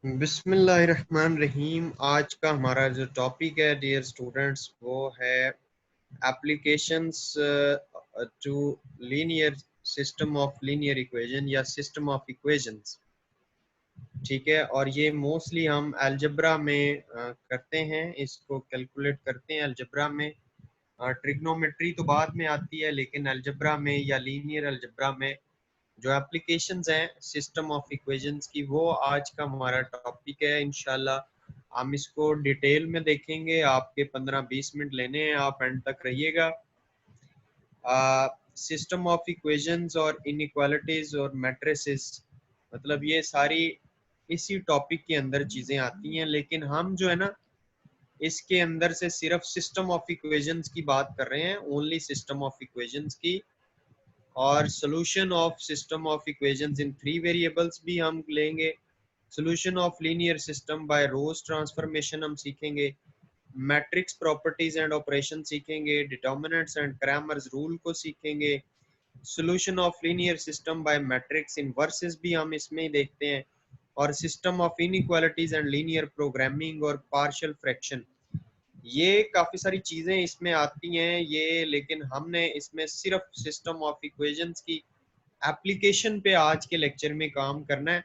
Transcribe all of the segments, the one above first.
बिस्मिल्लाहिर्रहमानिर्रहीम। आज का हमारा जो टॉपिक है डियर स्टूडेंट्स वो है applications to linear system of linear equation या सिस्टम ऑफ इक्वेशंस। ठीक है, और ये मोस्टली हम अलजेब्रा में करते हैं, इसको कैलकुलेट करते हैं अलजेब्रा में। ट्रिग्नोमेट्री तो बाद में आती है, लेकिन अलजेब्रा में या लीनियर अलजेब्रा में जो एप्लीकेशंस हैं सिस्टम ऑफ इक्वेशंस की, वो आज का हमारा टॉपिक है। इंशाल्लाह हम इसको डिटेल में देखेंगे। आपके 15-20 मिनट लेने हैं, आप एंड तक रहिएगा। सिस्टम ऑफ इक्वेशंस और इनइक्वालिटीज और मैट्रिसेस, मतलब ये सारी इसी टॉपिक के अंदर चीजें आती हैं, लेकिन हम जो है ना इसके अंदर से सिर्फ सिस्टम ऑफ इक्वेशंस की बात कर रहे हैं, ओनली सिस्टम ऑफ इक्वेशंस की। और solution of system of equations in 3 variables भी हम लेंगे। Solution of linear system by rows transformation हम सीखेंगे। मैट्रिक्स प्रॉपर्टीज एंड ऑपरेशन सीखेंगे। डिटर्मिनेंट्स एंड क्रैमर्स रूल को सीखेंगे। Solution of linear system by matrix inverses भी हम इसमें ही देखते हैं। और system of inequalities and linear programming और पार्शियल फ्रैक्शन, ये काफी सारी चीजें इसमें आती हैं ये, लेकिन हमने इसमें सिर्फ सिस्टम ऑफ इक्वेशंस की एप्लीकेशन पे आज के लेक्चर में काम करना है।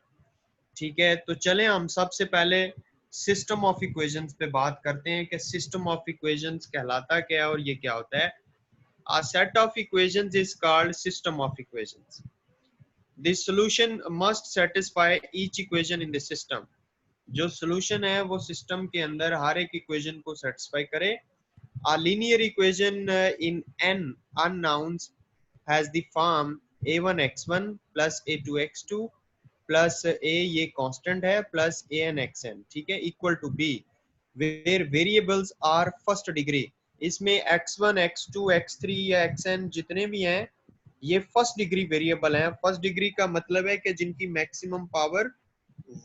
ठीक है, तो चलें हम सबसे पहले सिस्टम ऑफ इक्वेशंस पे बात करते हैं कि सिस्टम ऑफ इक्वेशंस कहलाता क्या है और ये क्या होता है। A set of equations is called system of equations. The solution must satisfy each equation in the system. जो solution है वो system के अंदर हर एक equation को satisfy करे। A linear equation in n unknowns has the form a1x1 plus a2x2 plus a ये constant है plus an(xn), ठीक है, equal to b where variables are first degree। इसमें x1 x2 x3 या xn जितने भी हैं ये फर्स्ट डिग्री वेरिएबल हैं। फर्स्ट डिग्री का मतलब है कि जिनकी मैक्सिमम पावर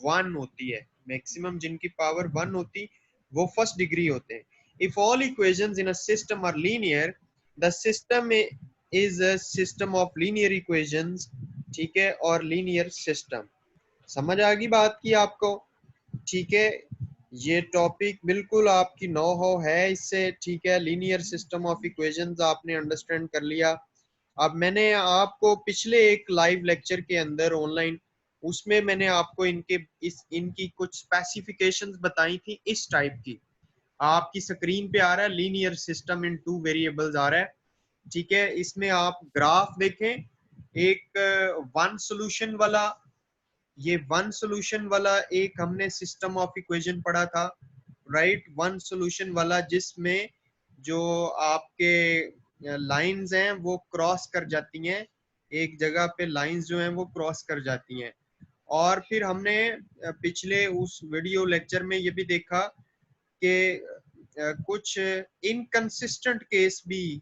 1 होती है, मैक्सिमम जिनकी पावर 1 होती वो फर्स्ट डिग्री होते हैं। If all equations in a system are linear, the system is a system of linear equations. ठीक है, और लीनियर सिस्टम समझ आ गई बात की आपको। ठीक है, ये टॉपिक बिल्कुल आपकी नो हो है इससे। ठीक है, लीनियर सिस्टम ऑफ इक्वेशंस आपने अंडरस्टैंड कर लिया। अब मैंने आपको पिछले एक लाइव लेक्चर के अंदर ऑनलाइन, उसमें मैंने आपको इनकी कुछ स्पेसिफिकेशंस बताई थी इस टाइप की। आपकी स्क्रीन पे आ रहा है लीनियर सिस्टम इन 2 वेरिएबल्स आ रहा है। ठीक है, इसमें आप ग्राफ देखें, एक वन सॉल्यूशन वाला, ये वन सॉल्यूशन वाला एक हमने सिस्टम ऑफ इक्वेशन पढ़ा था, राइट। वन सॉल्यूशन वाला जिसमें जो आपके लाइंस हैं वो क्रॉस कर जाती हैं, एक जगह पे लाइंस जो हैं वो क्रॉस कर जाती हैं। और फिर हमने पिछले उस वीडियो लेक्चर में ये भी देखा कि कुछ इनकंसिस्टेंट केस भी,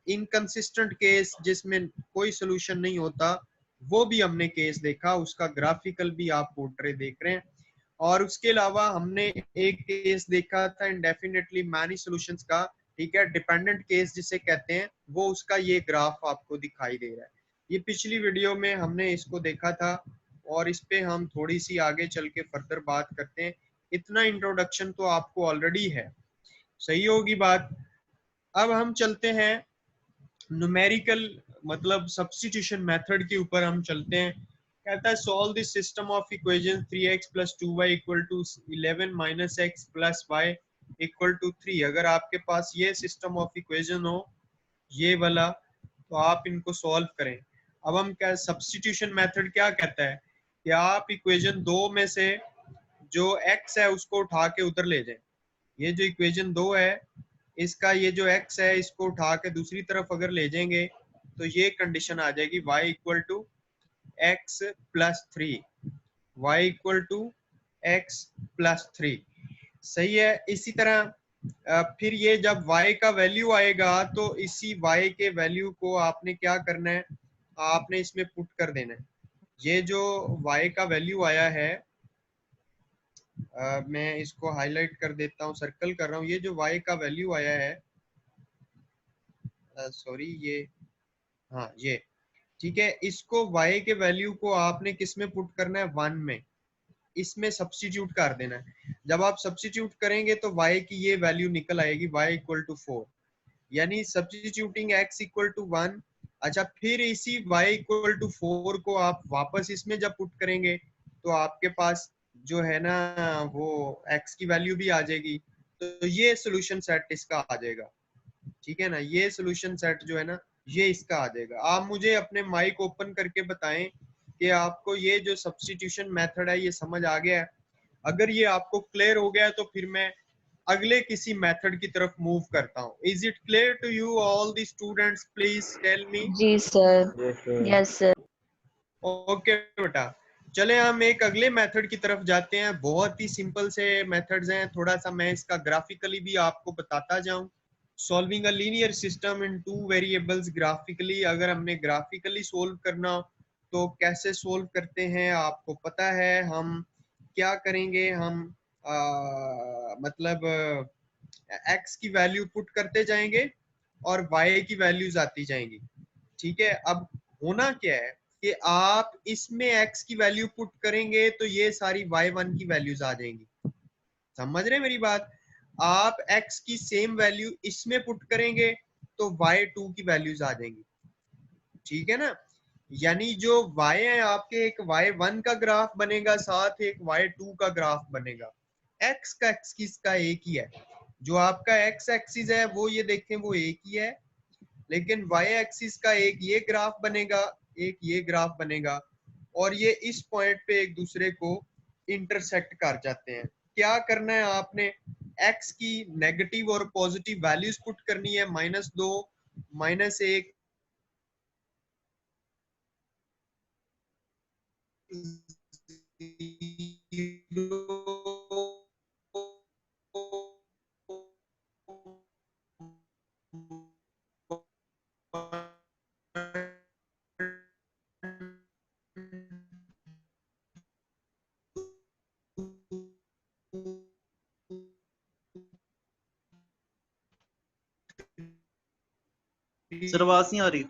इनकंसिस्टेंट केस जिसमें कोई सोल्यूशन नहीं होता, वो भी हमने केस देखा, उसका ग्राफिकल भी आप पोर्ट्रे देख रहे हैं। और उसके अलावा हमने एक केस देखा था इंडेफिनेटली मैनी सॉल्यूशंस का। ठीक है, डिपेंडेंट केस जिसे कहते हैं, वो उसका ये ग्राफ आपको दिखाई दे रहा है। ये पिछली वीडियो में हमने इसको देखा था और इस पे हम थोड़ी सी आगे चल के फर्दर बात करते हैं। इतना इंट्रोडक्शन तो आपको ऑलरेडी है, सही होगी बात। अब हम चलते हैं न्यूमेरिकल, मतलब सब्स्टिट्यूशन मेथड के ऊपर हम चलते हैं। कहता है solve this system of equation 3x + 2y = 11 - x + y = 3। अगर आपके पास ये सिस्टम ऑफ इक्वेशन हो, ये वाला, तो आप इनको सॉल्व करें। अब हम क्या, सब्स्टिट्यूशन मेथड क्या कहता है कि आप इक्वेशन 2 में से जो x है उसको उठा के उधर ले जाएं। ये जो इक्वेशन 2 है, इसका ये जो x है इसको उठा के दूसरी तरफ अगर ले जाएंगे तो ये कंडीशन आ जाएगी y = x + 3, y = x + 3। सही है। इसी तरह फिर ये जब y का वैल्यू आएगा तो इसी y के वैल्यू को आपने क्या करना है, आपने इसमें पुट कर देना है। ये जो y का वैल्यू आया है, मैं इसको हाईलाइट कर देता हूँ, सर्कल कर रहा हूँ। ये जो y का वैल्यू आया है, सॉरी ये, हाँ ये, ठीक है, इसको y के वैल्यू को आपने किस में पुट करना है, 1 में। इसमें सब्स्टिट्यूट कर देना है। जब आप सब्स्टिट्यूट करेंगे तो y की ये वैल्यू निकल आएगी, y इक्वल टू 4, यानी सब्स्टिट्यूटिंग x इक्वल टू 1। अच्छा, फिर इसी y इक्वल टू 4 को आप वापस इसमें जब पुट करेंगे तो आपके पास जो है ना वो x की वैल्यू भी आ जाएगी। तो ये सोल्यूशन सेट इसका आ जाएगा, ठीक है ना। ये सोल्यूशन सेट जो है ना ये इसका आ जाएगा। आप मुझे अपने माइक ओपन करके बताएं कि आपको ये जो सब्स्टिट्यूशन मेथड है ये समझ आ गया है। अगर ये आपको क्लियर हो गया है तो फिर मैं अगले किसी मेथड की तरफ मूव करता हूँ। Is it clear to you all the students? Please tell me. जी sir. Yes sir. Yes sir. Okay बेटा, चले हम एक अगले मेथड की तरफ जाते हैं। बहुत ही सिंपल से मेथड्स हैं, थोड़ा सा मैं इसका ग्राफिकली भी आपको बताता जाऊं। Solving a linear system in two variables graphically. अगर हमने ग्राफिकली सोल्व करना हो तो कैसे सोल्व करते हैं आपको पता है। हम क्या करेंगे, हम मतलब x की वैल्यू पुट करते जाएंगे और y की वैल्यूज आती जाएंगी, ठीक है। अब होना क्या है कि आप इसमें x की वैल्यू पुट करेंगे तो ये सारी y1 की वैल्यूज आ जाएंगी। समझ रहे हैं मेरी बात? आप x की सेम वैल्यू इसमें पुट करेंगे तो y2 की वैल्यूज आ जाएंगी, ठीक है ना। यानी जो y है आपके, एक y1 का ग्राफ बनेगा, साथ एक y2 का ग्राफ बनेगा। x का एक्सिस का एक ही है, जो आपका x एक्सिस है वो ये देखें वो एक ही है, लेकिन y एक्सिस का एक ये ग्राफ बनेगा, एक ये ग्राफ बनेगा, और ये इस पॉइंट पे एक दूसरे को इंटरसेक्ट कर जाते हैं। क्या करना है आपने, x की नेगेटिव और पॉजिटिव वैल्यूज पुट करनी है, -2, -1, 0। सर आवाज नहीं आ रही।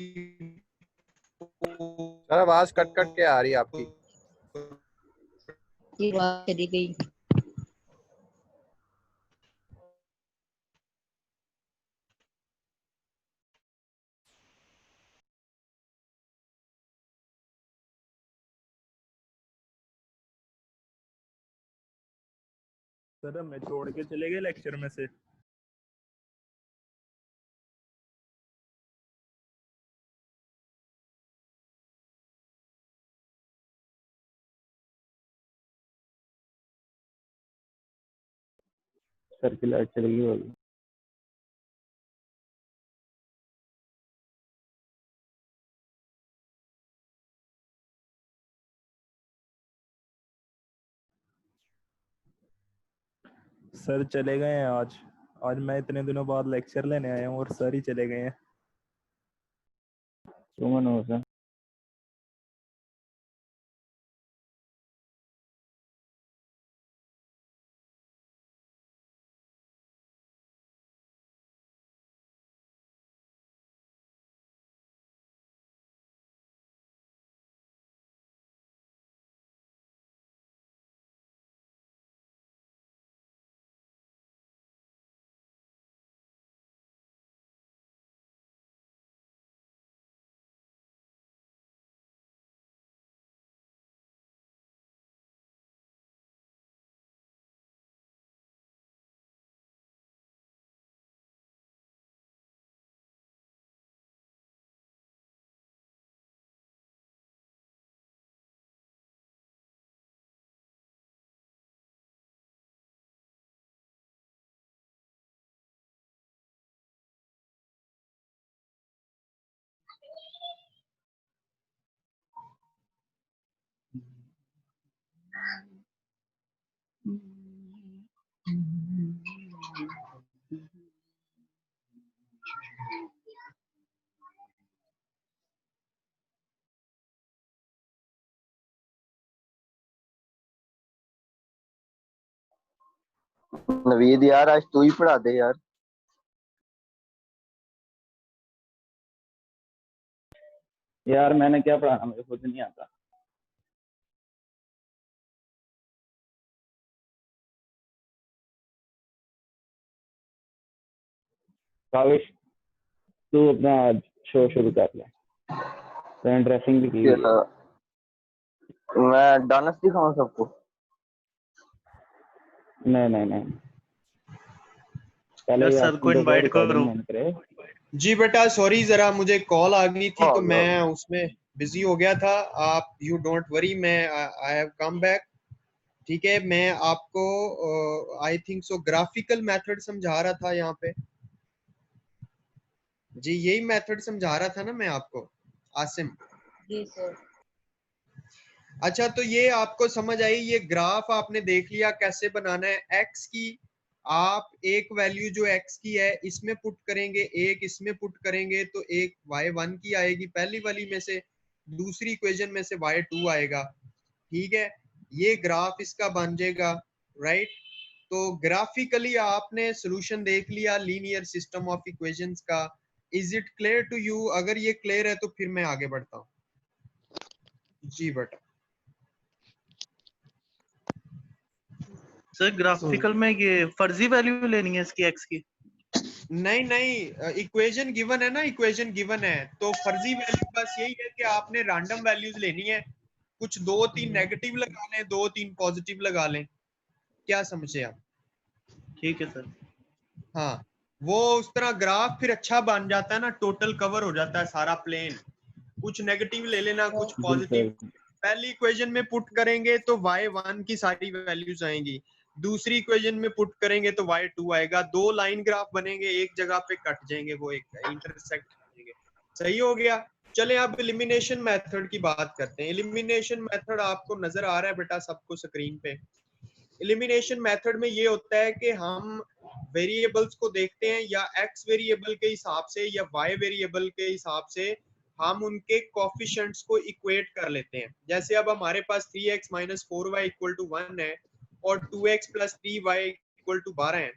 सर आवाज कट कट के आ रही है आपकी। ये बात चली गई। सर हमें छोड़ के चले गए लेक्चर में से। सर की लाइट चली गई होगी। सर चले गए हैं आज। आज मैं इतने दिनों बाद लेक्चर लेने आया हूँ और सर ही चले गए हैं। सुमन हो सर। नवीद यार आज तू ही पढ़ा दे यार। यार मैंने क्या पढ़ाना, मुझे खुद नहीं आता। काविश तू अपना आज शो शुरू कर ले, तो ड्रेसिंग भी की हुई है। मैं डानस दिखाऊं सबको? नहीं नहीं नहीं, पहले यार ये सर को आपको इनवाइट रिकॉर्डिंग करो। ऑन करे। जी बेटा सॉरी, जरा मुझे कॉल आ गई थी हो तो गया, मैं उसमें बिजी हो गया था। आप यू डोंट वरी, मैं आई हैव कम बैक। ठीक है, मैं आपको I think so graphical method समझा रहा था यहाँ पे। जी यही मेथड समझा रहा था ना मैं आपको, आसिम? जी सर। अच्छा, तो ये आपको समझ आई, ये ग्राफ आपने देख लिया कैसे बनाना है। एक्स की आप एक वैल्यू जो एक्स की है इसमें पुट करेंगे, एक इसमें पुट करेंगे, तो एक y1 की आएगी पहली वाली में से, दूसरी इक्वेशन में से y2 आएगा। ठीक है, ये ग्राफ इसका बन जाएगा, राइट? तो ग्राफिकली आपने सॉल्यूशन देख लिया लीनियर सिस्टम ऑफ इक्वेशंस का। Is it clear to you? अगर ये क्लियर है तो फिर मैं आगे बढ़ता हूँ। जी बेटा। सर ग्राफिकल में ये फर्जी वैल्यू लेनी है इसकी एक्स की? नहीं नहीं, इक्वेशन गिवन है ना, इक्वेशन गिवन है तो फर्जी वैल्यू बस यही है कि आपने रैंडम वैल्यूज लेनी है, कुछ 2-3 नेगेटिव लगा लें, 2-3 पॉजिटिव लगा लें। क्या समझे आप? ठीक है सर। हाँ, वो उस तरह ग्राफ फिर अच्छा बन जाता है ना, टोटल कवर हो जाता है सारा प्लेन। कुछ नेगेटिव ले लेना, कुछ पॉजिटिव। पहली इक्वेशन में पुट करेंगे तो y1 की सारी वैल्यूज आएंगी, दूसरी इक्वेशन में पुट करेंगे तो y2 आएगा। दो लाइन ग्राफ बनेंगे, एक जगह पे कट जाएंगे, वो एक इंटरसेक्ट करेंगे। सही हो गया। चले अब एलिमिनेशन मेथड की बात करते हैं। एलिमिनेशन मेथड आपको नजर आ रहा है बेटा सबको स्क्रीन पे? एलिमिनेशन मेथड में ये होता है कि हम वेरिएबल्स को देखते हैं, या एक्स वेरिएबल के हिसाब से या वाई वेरिएबल के हिसाब से हम उनके कोफिशिएंट्स को इक्वेट कर लेते हैं। जैसे अब हमारे पास 3x minus 4y equal to 1 है और 2x plus 3y equal to 12 है,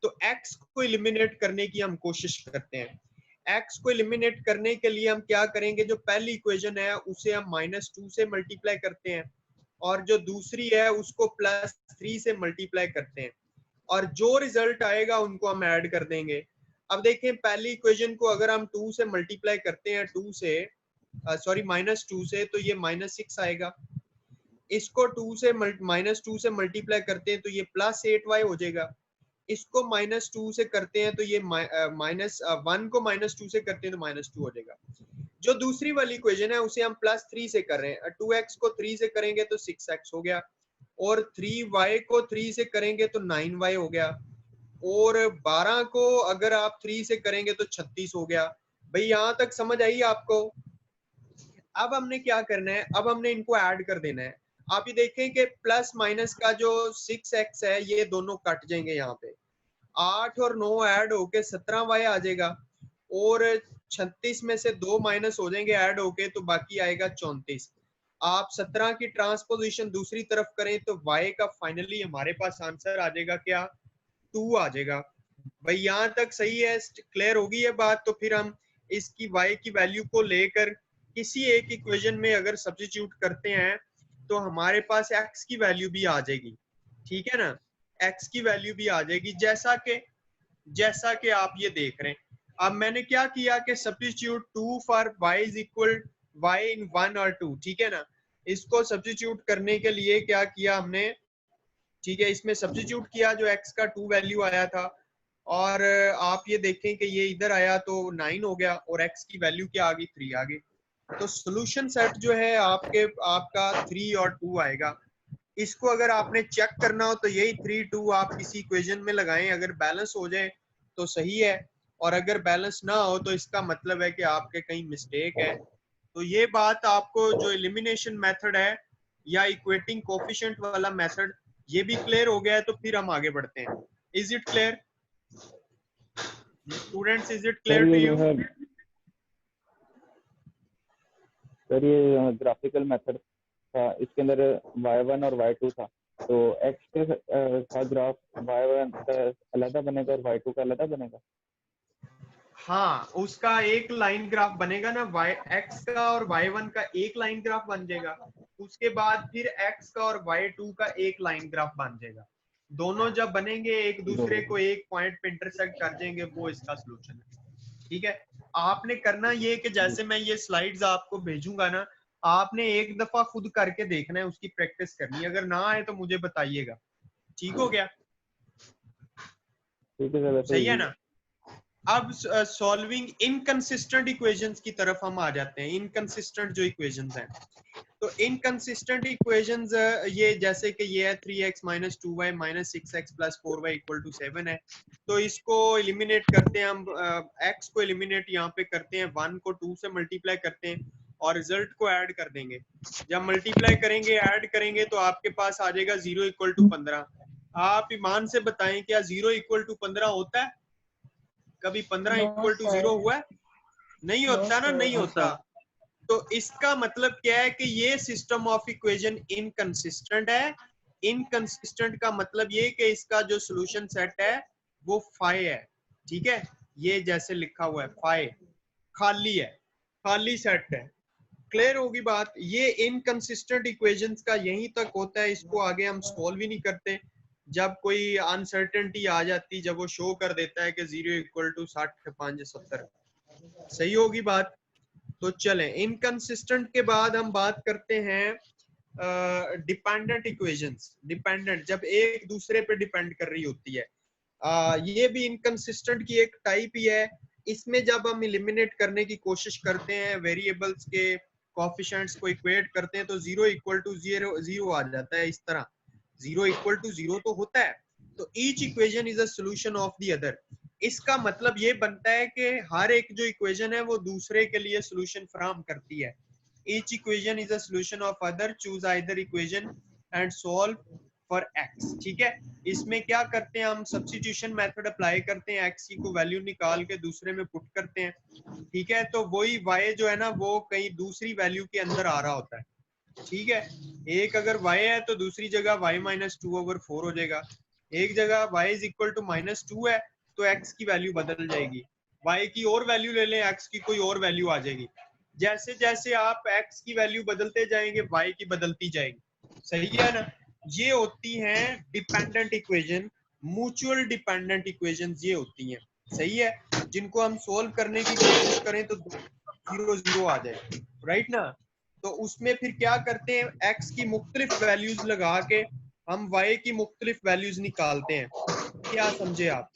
तो x को एलिमिनेट करने की हम कोशिश करते हैं। x को एलिमिनेट करने के लिए हम क्या करेंगे, जो पहली इक्वेशन है उसे हम -2 से मल्टीप्लाई करते हैं और जो दूसरी है उसको +3 से मल्टीप्लाई करते हैं, और जो रिजल्ट आएगा उनको हम ऐड कर देंगे। अब देखें, पहली इक्वेशन को अगर हम 2 से मल्टीप्लाई करते हैं, 2 से सॉरी -2 से, तो ये -6 आएगा। इसको 2 से -2 से मल्टीप्लाई करते हैं तो ये +8y हो जाएगा। इसको -2 से करते हैं तो ये -1 को -2 से करते हैं तो -2 हो जाएगा। जो दूसरी वाली इक्वेशन है उसे हम +3 से कर रहे हैं। 2x को 3 से करेंगे तो 6x हो गया, और 3y को 3 से करेंगे तो 9y हो गया, और 12 को अगर आप 3 से करेंगे तो 36 हो गया। भाई यहाँ तक समझ आई आपको? अब हमने क्या करना है, अब हमने इनको ऐड कर देना है। आप ये देखें कि प्लस माइनस का जो 6x है ये दोनों कट जाएंगे, यहाँ पे 8 और 9 ऐड होके 17y आ जाएगा, और 36 में से 2 माइनस हो जाएंगे ऐड होके, तो बाकी आएगा 34। आप 17 की ट्रांसपोजिशन दूसरी तरफ करें तो y का फाइनली हमारे पास आंसर आ जाएगा क्या? 2 आ जाएगा। भाई यहाँ तक सही है, क्लियर होगी ये बात? तो फिर हम इसकी y की वैल्यू को लेकर किसी एक इक्वेशन में अगर सब्स्टिट्यूट करते हैं तो हमारे पास x की वैल्यू भी आ जाएगी। ठीक है ना, x की वैल्यू भी आ जाएगी, जैसा कि आप ये देख रहे हैं। अब मैंने क्या किया कि substitute 2 for y is equal y इन 1 और 2, ठीक है ना। इसको सब्स्टिट्यूट करने के लिए क्या किया हमने, ठीक है, इसमें सब्स्टिट्यूट किया, जो x का 2 वैल्यू आया था, और आप ये देखें कि ये इधर आया तो 9 हो गया, और x की वैल्यू क्या आ गई? 3 आ गई। तो सॉल्यूशन सेट जो है आपका 3 और 2 आएगा। इसको अगर आपने चेक करना हो तो यही 3 2 आप किसी इक्वेशन में लगाएं, अगर बैलेंस हो जाए तो सही है, और अगर बैलेंस ना हो तो इसका मतलब है कि आपके कहीं मिस्टेक है। तो ये बात आपको, जो एलिमिनेशन मेथड है या इक्वेटिंग कोफिशिएंट वाला मेथड, ये भी क्लियर हो गया है। तो फिर हम आगे बढ़ते हैं। Is it clear students? Is it clear sir to ये यू? जो है, सर ये ग्राफिकल मेथड था, इसके अंदर y1 और y2 था, तो x के साथ ग्राफ y1 का अलग बनेगा और y2 का अलग बनेगा। हाँ, उसका एक लाइन ग्राफ बनेगा ना, x का और y1 का एक लाइन ग्राफ बन जाएगा। उसके बाद फिर x का और y2 का एक लाइन ग्राफ बन जाएगा। दोनों जब बनेंगे एक दूसरे को एक पॉइंट पे इंटरसेक्ट कर देंगे, वो इसका सोल्यूशन है। ठीक है, आपने करना ये कि जैसे मैं ये स्लाइड्स आपको भेजूंगा ना, आपने एक दफा खुद करके देखना है, उसकी प्रैक्टिस करनी है। अगर ना आए तो मुझे बताइएगा। ठीक हो गया? ठीक है सर, वैसे सही है easy ना? अब सॉल्विंग इनकंसिस्टेंट इक्वेशंस की तरफ हम आ जाते हैं। इनकंसिस्टेंट जो इक्वेशंस हैं, तो इनकंसिस्टेंट इक्वेशंस ये जैसे कि ये है 3x minus 2y minus 6x plus 4y equal to 7 है। तो इसको एलिमिनेट करते हैं हम, x को एलिमिनेट यहाँ पे करते हैं, 1 को 2 से मल्टीप्लाई करते हैं और रिजल्ट को ऐड कर देंगे। जब मल्टीप्लाई करेंगे ऐड करेंगे तो आपके पास आ जाएगा 0 इक्वल टू 15। आप ईमान से बताएं क्या 0 इक्वल टू 15 होता है? कभी 15 इक्वल टू 0 हुआ है? नहीं होता ना, नहीं होता। तो इसका मतलब क्या है कि ये सिस्टम ऑफ इक्वेशन इनकंसिस्टेंट है। इनकंसिस्टेंट का मतलब ये कि इसका जो सॉल्यूशन सेट है वो फाइ है। ठीक है, ये जैसे लिखा हुआ है फाइ, खाली है, खाली सेट है। क्लियर होगी बात? ये इनकंसिस्टेंट इक्वेशंस का यहीं तक होता है, इसको आगे हम सॉल्व ही नहीं करते। जब कोई अनसर्टेनिटी आ जाती, जब वो शो कर देता है कि 0 इक्वल टू 60 5 70। सही होगी बात? तो चलें, इनकंसिस्टेंट के बाद हम बात करते हैं डिपेंडेंट इक्वेशंस। डिपेंडेंट जब एक दूसरे पे डिपेंड कर रही होती है, ये भी इनकंसिस्टेंट की एक टाइप ही है। इसमें जब हम एलिमिनेट करने की कोशिश करते हैं, वेरिएबल्स के कोएफिशिएंट्स को इक्वेट करते हैं, तो 0 इक्वल टू 0 आ जाता है। इस तरह 0 इक्वल टू 0 तो होता है। तो each equation is a solution of the other. इसका मतलब ये बनता है कि हर एक जो इक्वेशन है वो दूसरे के लिए सॉल्यूशन फराहम करती है। Each equation is a solution of other, choose either equation and solve for x। ठीक है, इसमें क्या करते हैं हम, सब्स्टिट्यूशन मेथड अप्लाई करते हैं, x की को वैल्यू निकाल के दूसरे में पुट करते हैं। ठीक है, तो वही y जो है ना वो कहीं दूसरी वैल्यू के अंदर आ रहा होता है। ठीक है, एक अगर y है तो दूसरी जगह y माइनस 2/4 हो जाएगा। एक जगह y is equal to minus 2 है तो x की वैल्यू बदल जाएगी। y की और वैल्यू ले लें, x की कोई और वैल्यू आ जाएगी। जैसे जैसे आप x की वैल्यू बदलते जाएंगे y की बदलती जाएगी। सही है ना? ये होती हैं dependent equation, mutual dependent equation ये होती हैं। सही है, जिनको हम सोल्व करने की कोशिश करें तो 0 0 आ जाए, राइट ना? तो उसमें फिर क्या करते हैं, x की मुख्तलिफ वैल्यूज लगा के हम y की मुख्तलिफ वैल्यूज निकालते हैं। क्या समझे आप?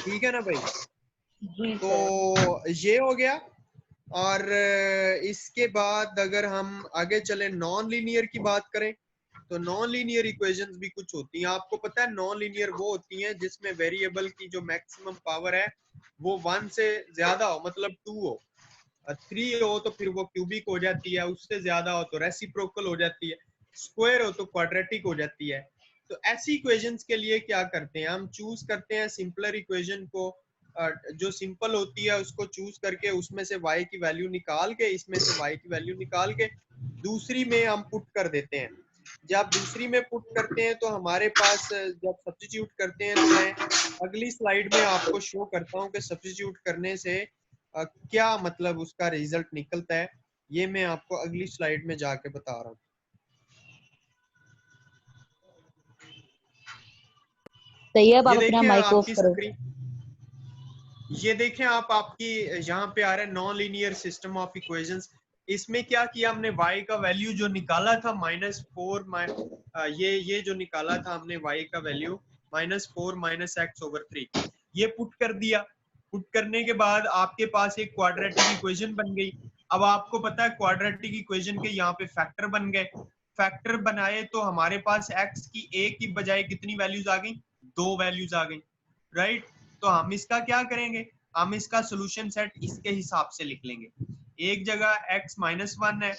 ठीक है ना भाई? तो ये हो गया। और इसके बाद अगर हम आगे चले नॉन लीनियर की बात करें, तो नॉन लीनियर इक्वेशंस भी कुछ होती हैं। आपको पता है नॉन लीनियर वो होती हैं जिसमें वेरिएबल की जो मैक्सिमम पावर है वो 1 से ज्यादा हो, मतलब 2 हो, 3 हो तो फिर वो क्यूबिक हो जाती है, उससे ज्यादा हो तो रेसिप्रोकल हो जाती है, स्क्वायर हो तो क्वाड्रेटिक हो जाती है। तो ऐसी इक्वेशंस के लिए क्या करते हैं हम, चूज करते हैं सिंपलर इक्वेशन को, जो सिंपल होती है उसको चूज करके उसमें से y की वैल्यू निकाल के, इसमें से y की वैल्यू निकाल के दूसरी में हम पुट कर देते हैं। जब दूसरी में पुट करते हैं तो हमारे पास, जब सब्स्टिट्यूट करते हैं, तो मैं अगली स्लाइड में आपको शो करता हूँ कि सब्स्टिट्यूट करने से क्या मतलब उसका रिजल्ट निकलता है। ये मैं आपको अगली स्लाइड में जाके बता रहा हूँ। तैयब ये आप अपना देखें माइक ऑफ आपकी करो। स्क्रीन, ये देखें आप, आपकी यहाँ पे आ रहा है non linear system of equations. इसमें क्या किया हमने, y का वैल्यू जो निकाला था -4, ये जो निकाला था हमने y का वैल्यू -4 -x/3, ये पुट कर दिया। पुट करने के बाद आपके पास एक क्वाड्रेटिक इक्वेशन बन गई। अब आपको पता है क्वाड्रेटिक इक्वेशन के यहाँ पे फैक्टर बन गए। फैक्टर बनाए तो हमारे पास x की एक की बजाय कितनी वैल्यूज आ गई, 2 वैल्यूज आ गई, राइट? तो हम इसका क्या करेंगे, हम इसका सॉल्यूशन सेट इसके हिसाब से लिख लेंगे। एक जगह x -1 है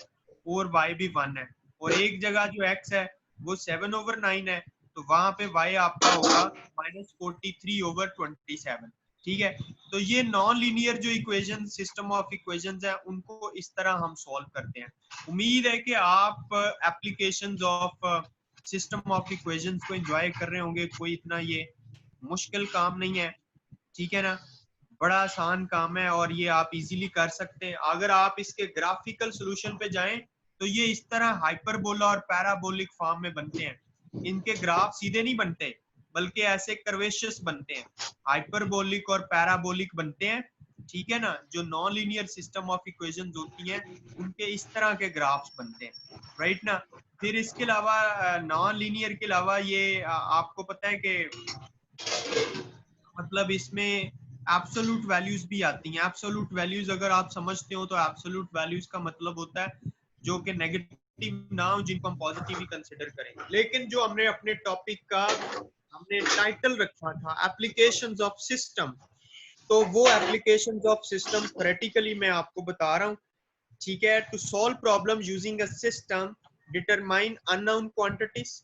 और y भी 1 है, और एक जगह जो x है वो 7/9 है, तो वहां पे y आपका होगा -43/27। ठीक है, तो ये नॉन लीनियर जो इक्वेशन, सिस्टम ऑफ इक्वेशंस है, उनको इस तरह हम सॉल्व करते हैं। उम्मीद है कि आप applications of system of equations को एंजॉय कर रहे होंगे। कोई इतना ये मुश्किल काम नहीं है, ठीक है ना? बड़ा आसान काम है और ये आप इजीली कर सकते हैं। अगर आप इसके ग्राफिकल सॉल्यूशन पे जाएं तो ये इस तरह हाइपरबोला और पैराबोलिक फॉर्म में बनते हैं। इनके ग्राफ सीधे नहीं बनते बल्कि ऐसे कर्वेशियस बनते हैं, हाइपरबोलिक और पैराबोलिक बनते हैं, ठीक है ना। जो non linear system of equations होती हैं उनके इस तरह के ग्राफ्स बनते हैं, राइट ना। फिर इसके अलावा नॉन लीनियर के अलावा ये आपको पता है कि मतलब इसमें एब्सोल्यूट वैल्यूज भी आती हैं। एब्सोल्यूट वैल्यूज अगर आप समझते हो तो एब्सोल्यूट वैल्यूज का मतलब होता है जो कि नेगेटिव ना हो, जिनको हम पॉजिटिव ही कंसिडर करें। लेकिन जो हमने अपने टॉपिक का हमने टाइटल रखा था एप्लीकेशंस ऑफ सिस्टम, तो वो एप्लीकेशंस ऑफ सिस्टम थ्योरेटिकली मैं आपको बता रहा हूँ, ठीक है। To solve problem using a system, determine unknown quantities,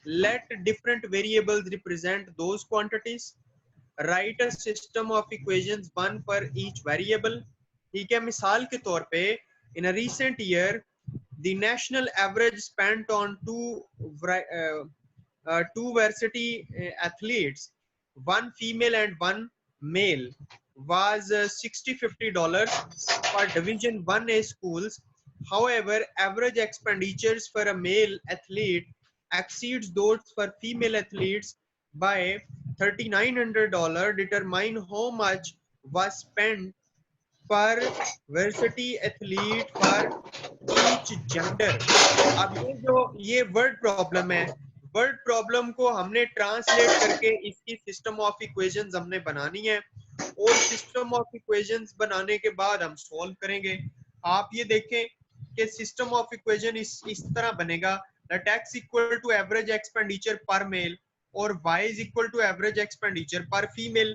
let different variables represent those quantities, write a system of equations one for each variable, ठीक है। मिसाल के तौर पे in a recent year the national average spent on two varsity athletes, one female and one male, was $60-50 for division 1A schools. However, average expenditures for a male athlete exceeds those for female athletes by $3,900. Determine how much was spent per varsity athlete for each gender. अब ये word problem है, word problem को हमने translate करके इसकी system of equations हमने बनानी है, और सिस्टम ऑफ इक्वेशंस बनाने के बाद हम सॉल्व करेंगे। आप ये देखें कि सिस्टम ऑफ इक्वेशन इस तरह बनेगा, that x equal to average expenditure per male और y is equal to average expenditure per female।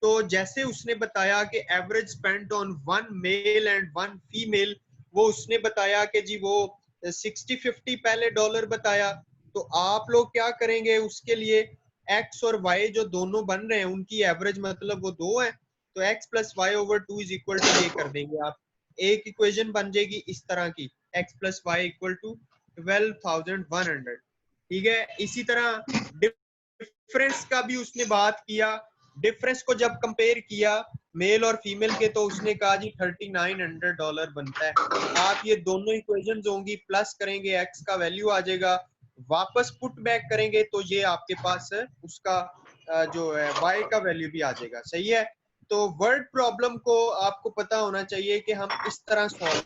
तो जैसे उसने बताया कि average spent on one male and one female, वो उसने बताया कि जी वो 60-50 पहले डॉलर बताया, तो आप लोग क्या करेंगे उसके लिए, x और y जो दोनों बन रहे हैं उनकी एवरेज मतलब वो 2 है, तो x plus y over 2 is equal to ये कर देंगे आप, एक इक्वेशन बन जाएगी इस तरह की, x plus y equal to 12,100, ठीक है। इसी तरह डिफरेंस का भी उसने बात किया, डिफरेंस को जब कंपेयर किया मेल और फीमेल के, तो उसने कहा जी $3,900 बनता है। आप ये दोनों इक्वेशंस होंगी, प्लस करेंगे x का वैल्यू आ जाएगा, वापस पुट बैक करेंगे तो ये आपके पास उसका जो है y का वैल्यू भी आ जाएगा, सही है। तो वर्ड प्रॉब्लम को आपको पता होना चाहिए कि हम इस तरह सॉल्व